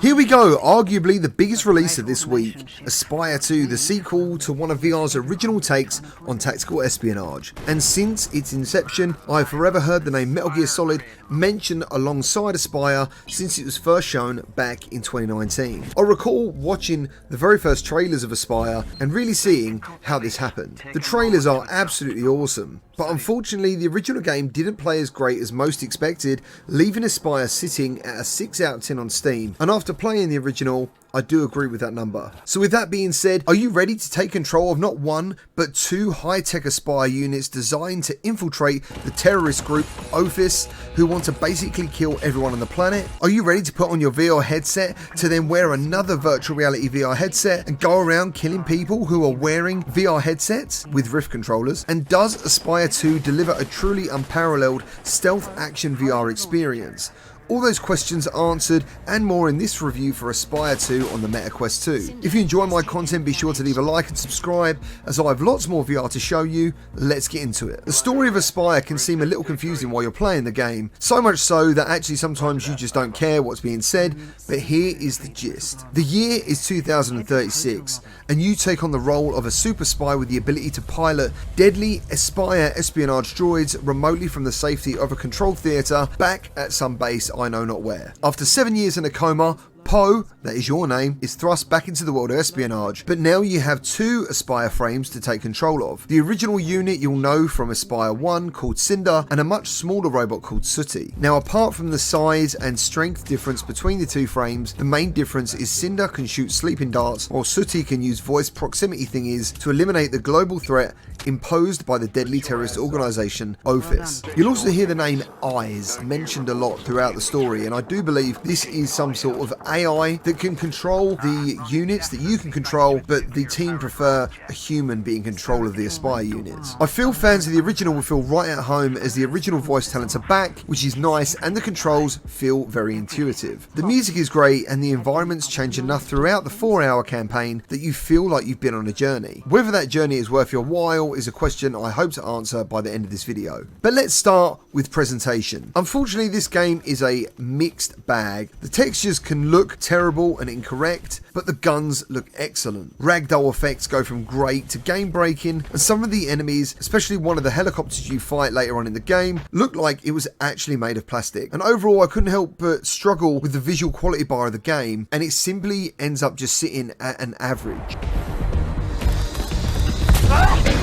Here we go, arguably the biggest release of this week, Espire 2, the sequel to one of VR's original takes on tactical espionage. And since its inception, I've forever heard the name Metal Gear Solid mentioned alongside Espire since it was first shown back in 2019. I recall watching the very first trailers of Espire and really seeing how this happened. The trailers are absolutely awesome, but unfortunately the original game didn't play as great as most expected, leaving Espire sitting at a 6 out of 10 on Steam, and after playing the original, I do agree with that number. So with that being said, are you ready to take control of not one, but two high-tech Espire units designed to infiltrate the terrorist group Office, who want to basically kill everyone on the planet? Are you ready to put on your VR headset to then wear another virtual reality VR headset and go around killing people who are wearing VR headsets with Rift controllers? And does Espire 2 deliver a truly unparalleled stealth action VR experience? All those questions answered and more in this review for Espire 2 on the MetaQuest 2. If you enjoy my content, be sure to leave a like and subscribe, as I have lots more VR to show you. Let's get into it. The story of Espire can seem a little confusing while you're playing the game, so much so that actually sometimes you just don't care what's being said, but here is the gist. The year is 2036, and you take on the role of a super spy with the ability to pilot deadly Espire espionage droids remotely from the safety of a control theatre back at some base I know not where. After 7 years in a coma, Poe, that is your name, is thrust back into the world of espionage, but now you have two Espire frames to take control of. The original unit you'll know from Espire 1 called Cinder, and a much smaller robot called Sooty. Now apart from the size and strength difference between the two frames, the main difference is Cinder can shoot sleeping darts, while Sooty can use voice proximity thingies to eliminate the global threat imposed by the deadly terrorist organisation Office. You'll also hear the name Eyes mentioned a lot throughout the story, and I do believe this is some sort of AI that can control the units that you can control, but the team prefer a human be in control of the Espire units. I feel fans of the original will feel right at home as the original voice talents are back, which is nice, and the controls feel very intuitive. The music is great and the environments change enough throughout the 4-hour campaign that you feel like you've been on a journey. Whether that journey is worth your while is a question I hope to answer by the end of this video. But let's start with presentation. Unfortunately, this game is a mixed bag. The textures can look terrible and incorrect, but the guns look excellent. Ragdoll effects go from great to game breaking, and some of the enemies, especially one of the helicopters you fight later on in the game, look like it was actually made of plastic. And overall, I couldn't help but struggle with the visual quality bar of the game, and it simply ends up just sitting at an average.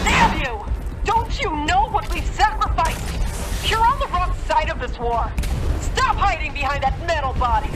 Damn you! Don't you know what we've sacrificed? You're on the wrong side of this war. Stop hiding behind that metal body.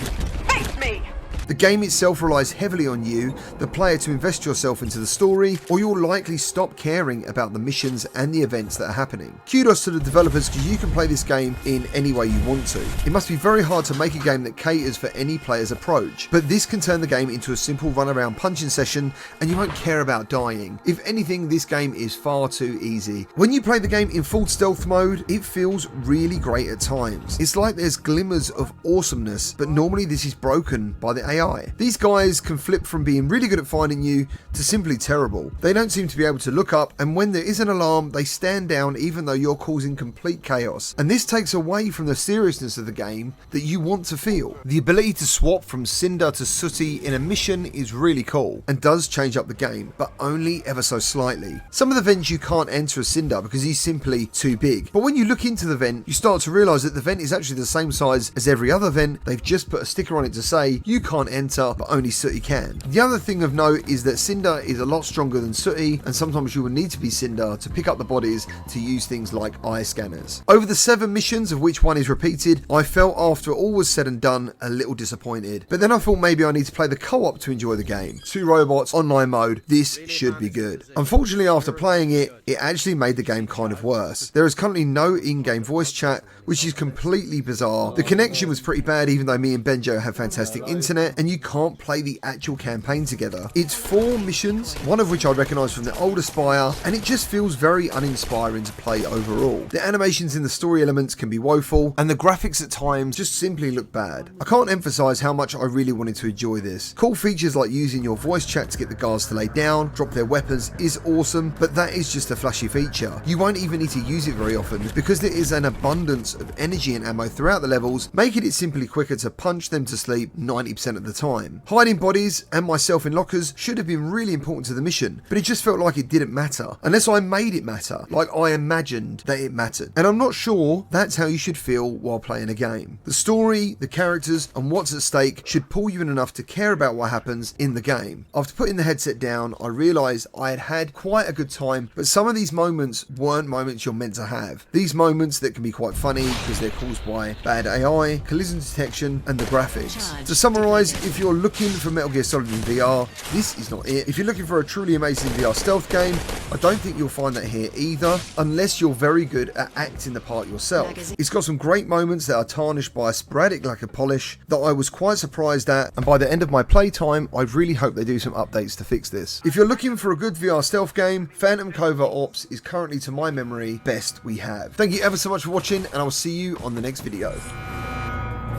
Face me! The game itself relies heavily on you, the player, to invest yourself into the story, or you'll likely stop caring about the missions and the events that are happening. Kudos to the developers, because you can play this game in any way you want to. It must be very hard to make a game that caters for any player's approach, but this can turn the game into a simple run-around punching session, and you won't care about dying. If anything, this game is far too easy. When you play the game in full stealth mode, it feels really great at times. It's like there's glimmers of awesomeness, but normally this is broken by the AI. These guys can flip from being really good at finding you to simply terrible. They don't seem to be able to look up, and when there is an alarm, they stand down even though you're causing complete chaos. And this takes away from the seriousness of the game that you want to feel. The ability to swap from Cinder to Sooty in a mission is really cool, and does change up the game, but only ever so slightly. Some of the vents you can't enter as Cinder because he's simply too big. But when you look into the vent, you start to realise that the vent is actually the same size as every other vent. They've just put a sticker on it to say you can't enter, but only Sooty can. The other thing of note is that Cinder is a lot stronger than Sooty, and sometimes you will need to be Cinder to pick up the bodies to use things like eye scanners. Over the 7 missions, of which one is repeated, I felt after all was said and done a little disappointed. But then I thought maybe I need to play the co-op to enjoy the game. 2 robots, online mode, this should be good. Unfortunately, after playing it, it actually made the game kind of worse. There is currently no in-game voice chat, which is completely bizarre. The connection was pretty bad, even though me and Benjo have fantastic internet, and you can't play the actual campaign together. It's 4 missions, one of which I recognise from the old Espire, and it just feels very uninspiring to play overall. The animations in the story elements can be woeful, and the graphics at times just simply look bad. I can't emphasise how much I really wanted to enjoy this. Cool features like using your voice chat to get the guards to lay down, drop their weapons is awesome, but that is just a flashy feature. You won't even need to use it very often, because there is an abundance of energy and ammo throughout the levels, making it simply quicker to punch them to sleep 90% of at the time. Hiding bodies and myself in lockers should have been really important to the mission, but it just felt like it didn't matter, unless I made it matter, like I imagined that it mattered. And I'm not sure that's how you should feel while playing a game. The story, the characters, and what's at stake should pull you in enough to care about what happens in the game. After putting the headset down, I realised I had had quite a good time, but some of these moments weren't moments you're meant to have. These moments that can be quite funny because they're caused by bad AI, collision detection, and the graphics. To summarise, if you're looking for Metal Gear Solid in VR, this is not it. If you're looking for a truly amazing VR stealth game, I don't think you'll find that here either, unless you're very good at acting the part yourself. It's got some great moments that are tarnished by a sporadic lack of polish that I was quite surprised at, and by the end of my playtime, I really hope they do some updates to fix this. If you're looking for a good VR stealth game, Phantom Covert Ops is currently, to my memory, best we have. Thank you ever so much for watching, and I will see you on the next video.